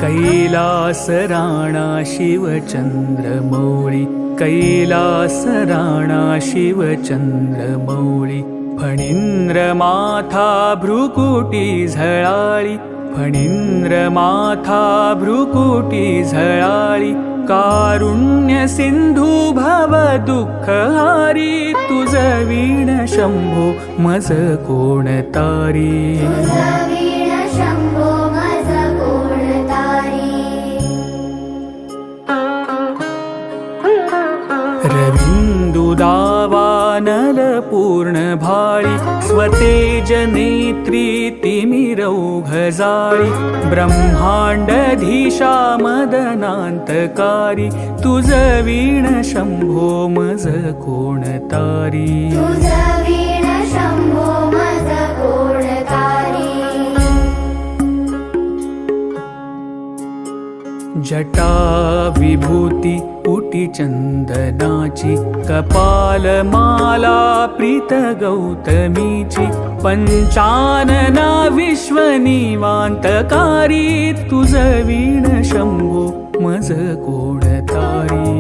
कैलास राणा शिवचंद्रमौळी, कैलास राणा शिवचंद्रमौळी, फणींद्र माथा भ्रुकुटी झळाळी, फणींद्र माथा भ्रुकुटी झळाळी, कारुण्य सिंधू भव दुःखहारी, तुझ वीण शंभो मज कोण तारी. रविन्दुदावानल पूर्ण भाळी, स्वतेज नेत्री तिमिरौघजाळी, ब्रह्मांडधीशा मदनांतकारी, तुझ वीण शंभो मज कोण तारी. जटा विभूती उटी चंदनाची, कपालमाला प्रीत गौतमीची, पंचानना विश्वनिवांतकारी, तुझ वीण शंभो मज कोण तारी.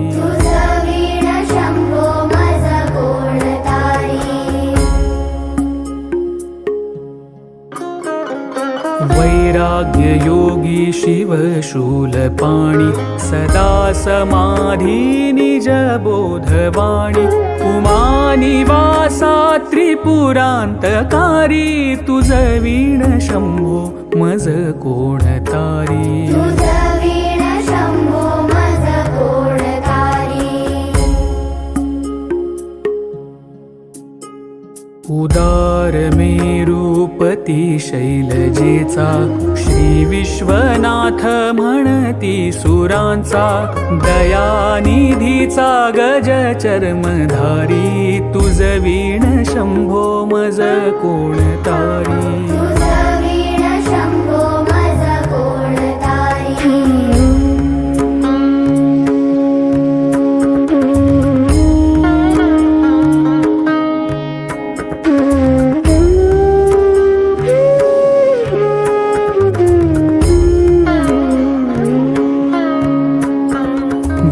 वैराग्य योगी शिव शूलपाणी, सदा समाधी निज बोधवाणी, उमानिवासा त्रिपुरांतकारी, तुझ वीण शंभो मज कोण तारी. उदार मेरूपती शैलजेचा, श्री विश्वनाथ म्हणती सुरांचा, दयानिधीचा गज चर्मधारी, तुझ वीण शंभो मज कोण तारी.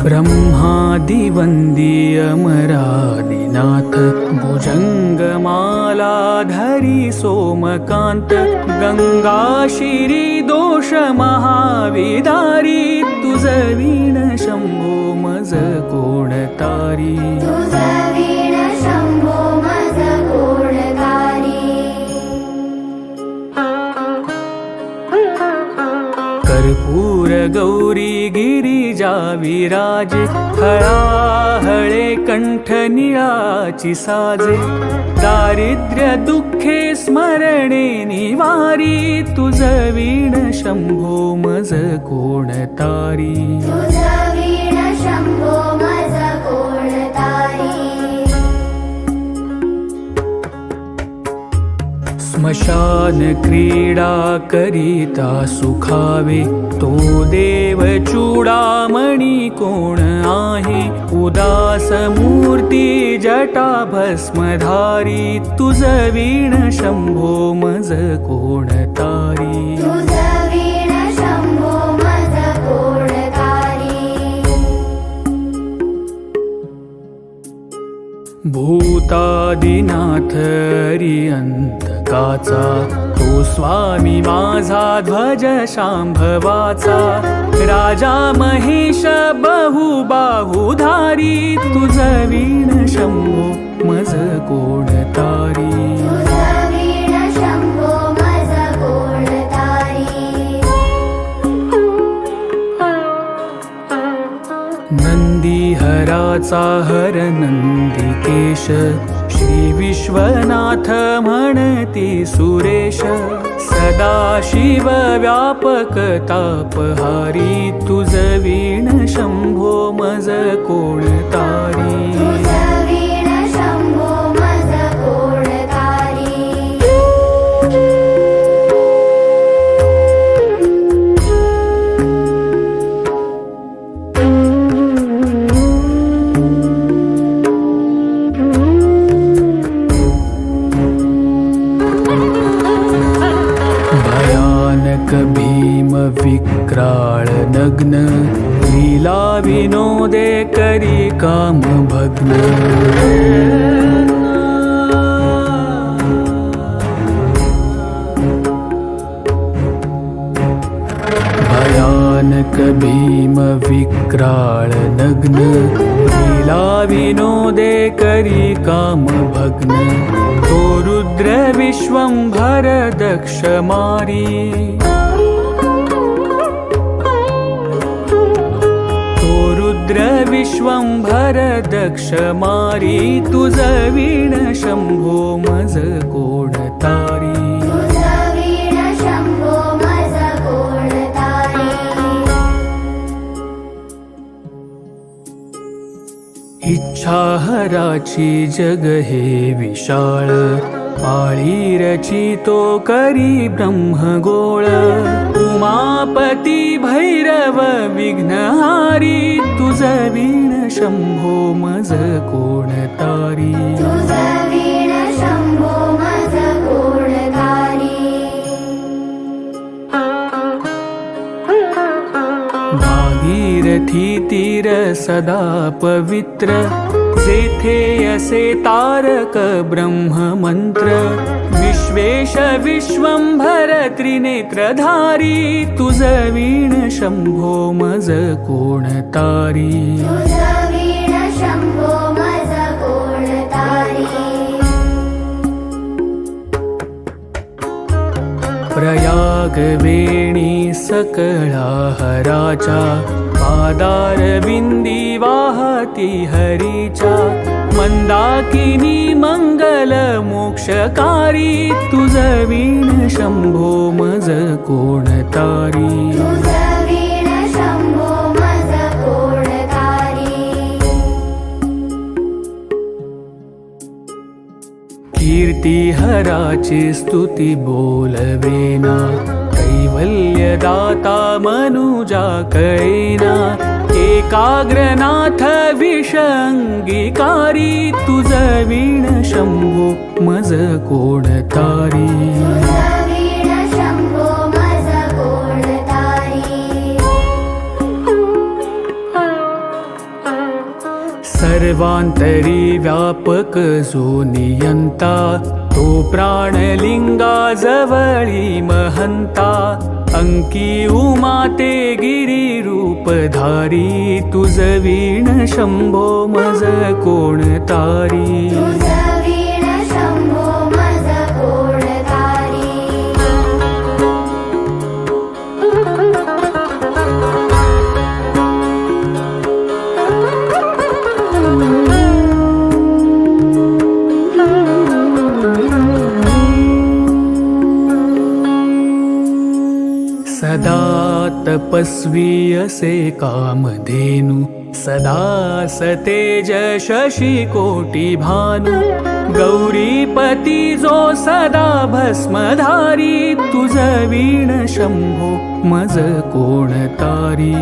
ब्रह्मादिवंदी अमरादिनाथ, भुजंगमालाधरी सोमकांत, गंगाशिरी दोष महाविदारी, तुझ वीण शंभो मज कोण तारी. कर्पूर गौरी गिरिजा विराजे, हळाहळे कंठ निळाची साजे, दारिद्र्य दुःखे स्मरणे निवारी, तुझ वीण शंभो मज कोण तारी. स्मशान क्रीडा करिता सुखावे, तो देव चूडामणी कोण आहे, उदास मूर्ती जटा भस्मधारी, तुझ वीण शंभो मज कोण तारी. भूतादिनाथ अरिहंतकाचा, तो स्वामी माझा ध्वज शांभवाचा, राजा महेश बहुबाहुधारी, तुझ वीण शंभो मज कोण तारी. नंदीहराचा हर नंदिकेश, श्री विश्वनाथ म्हणती सुरेश, सदाशिव व्यापक तापहारी तुझ वीण शंभो मज कोण तारी भीम विक्राळ नग्न लीला विनोदे करी काम भग्न भयानक भीम विक्राळ नग्न लीला विनोदे करी काम भग्न तो रुद्र विश्वंभर दक्ष मारी रुद्र विश्वंभर दक्ष मारी तुझ वीण शंभो मज कोण तारी इच्छा हराची जग हे विशाळ पाळी रचितो करी ब्रह्मगोळ उमापती भैरव विघ्नहारी तुझ वीण शंभो मज कोण तारी भागीरथी तीर सदा पवित्र जेथे असे तारक ब्रह्म मंत्र विश्वेश विश्वंभर त्रिनेत्रधारी तुझ वीण शंभो मज कोण तारी प्रयाग वेणी सकळा हराचा पादार विंदी वाहती हरीचा मंदाकिनी मंगल मोक्षकारी तुझ वीण शंभो मज कोण तारी कीर्ती हराची स्तुती बोलवेना कैवल्यदाता मनुजा कळेना एकाग्रनाथ विषंगीकारी तुझ वीण शंभो मज कोण तारी सर्वांतरी व्यापक जो नियंता तो प्राणलिंगा जवळी महंता अंकी उमाते गिरी रूपधारी तुझ वीण शंभो मज कोण तारी सदा तपस्वी असे कामधेनु सदा सतेज शशी कोटी भानु गौरीपती जो सदा भस्मधारी तुझ वीण शंभो मज कोण तारी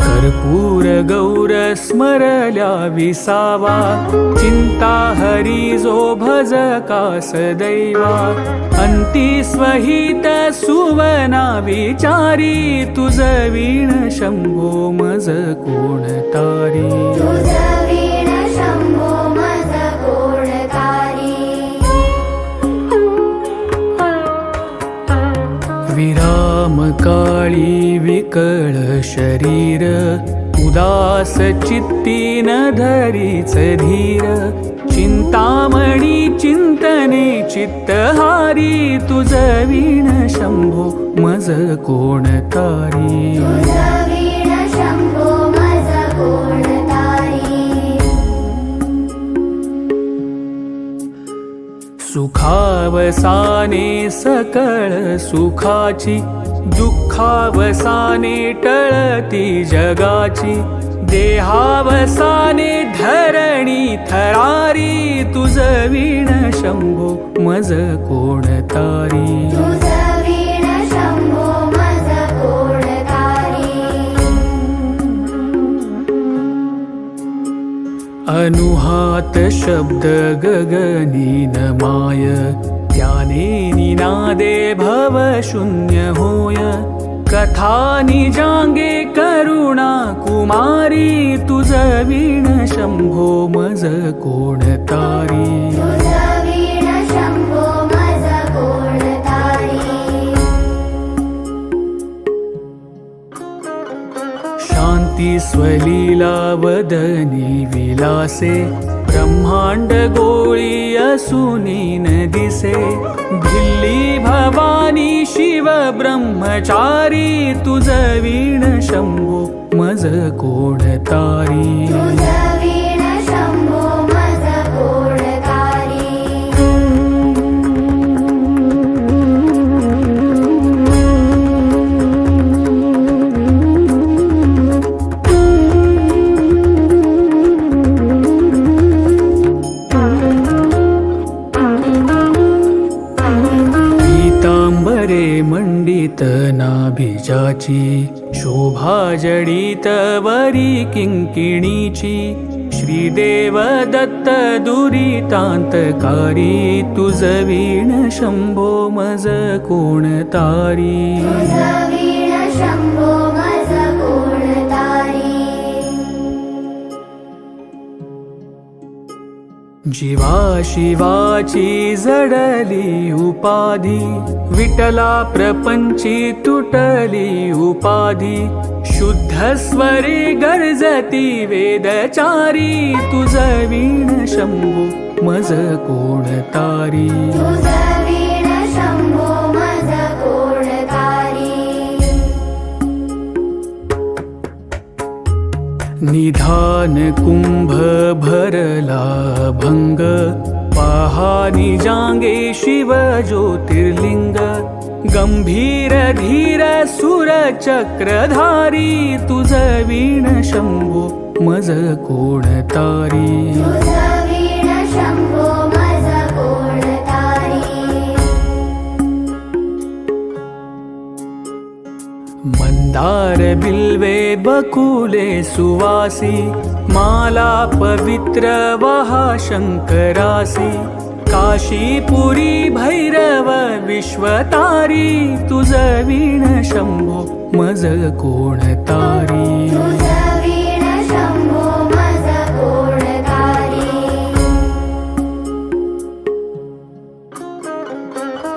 कर्पूर गौर स्मरल्या विसावा चिंता हरी जो भजका सदैवा अंती स्वहित सुवना विचारी तुझ वीण शंभो मज कोण तारी विराम काळी विकळ शरीर उदास चित्ती न धरीच धीर चिंतामणी चिंतने चित्तहारी तुझ वीण शंभो मज कोण तारी सुखावसाने सकळ सुखाची, दुःखावसाने टळती जगाची. देहावसाने धरणी थरारी, तुझ वीण शंभो मज कोण तारी. अनुहात शब्द गगनी नमाय, त्याने निनादे भव शून्य होय. कथा निजांगे करुणा कुमारी, तुझ वीण शंभो मज कोण तारी. शांती स्वलीला वदनी विलासे, ब्रह्मांड गोळी असुनी न दिसे. भिल्ली भवानी शिव ब्रह्मचारी, तुझ वीण शंभो मज कोण तारी. मंडित नाभिजाची, शोभा जडित वरी किंकिणीची. श्रीदेव दत्त दुरितांतकारी, तुझ वीण शंभो मज कोण तारी. जीवा शिवाची जडली उपाधी, विठला प्रपंची तुटली उपाधी. शुद्ध स्वरे गर्जती वेदचारी, तुझ वीण शंभो मज कोण तारी. निधान कुंभ भरला भंग, पहा निजांगे शिव ज्योतिर्लिंग. गंभीर धीर सुर चक्रधारी, तुझ वीण शंभो मज कोण तारी. मंदार बिल्वे बकुले सुवासी, माला पवित्र वहा शंकरासी. काशीपुरी भैरव विश्वतारी, तुझ वीण शंभो मज कोण तारी.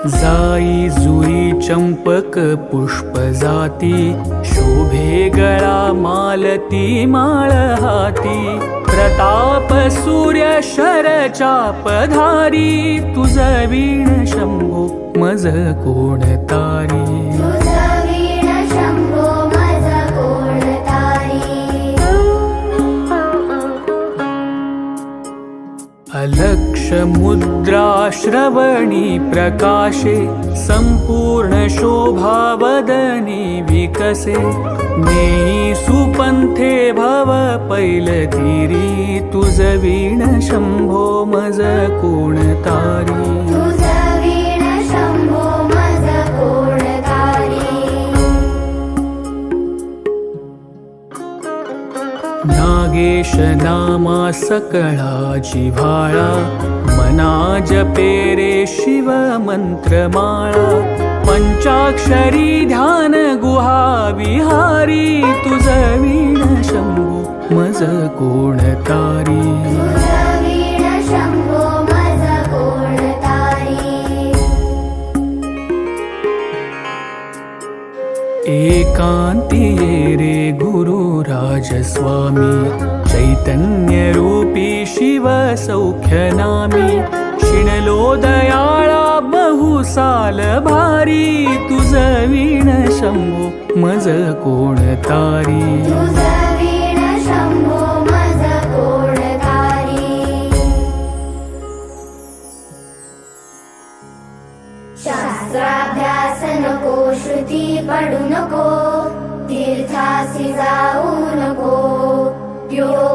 जाई जुई चंपक पुष्प जाती, शोभे गळा मालती माळ हाती. प्रताप सूर्य शर चापधारी, तुझ वीण शंभो मज कोण तारी. अलक्ष मुद्रा श्रवणी प्रकाशे, संपूर्ण शोभा वदनी विकसे. नेई सुपंथे भव पैलतीरी, तुझ वीण शंभो मज कोण तारी. नागेश नामा सकळा जिव्हाळा, मना जपे रे शिव मंत्रमाळा. पंचाक्षरी ध्यान गुहा विहारी, तुझ वीण शंभो मज कोण तारी. एकांती ये रे गुरु राजस्वामी, चैतन्य रूपी शिव सौख्य नामी. शिणलो दयाळा बहुसाल भारी, तुझ वीण शंभो मज कोण तारी.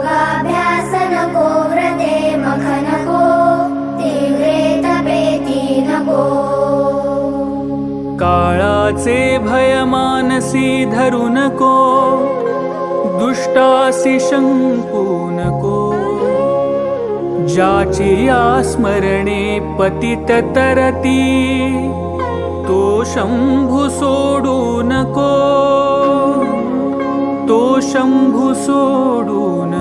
योगाभ्यास नको व्रते मख नको तीव्रे तपेती नको काळाचे भय मानसी धरू नको दुष्टासी शंकू नको ज्याची आस्मरणे पतित तरती तो शंभू सोडू नको तो शंभू सोडू नको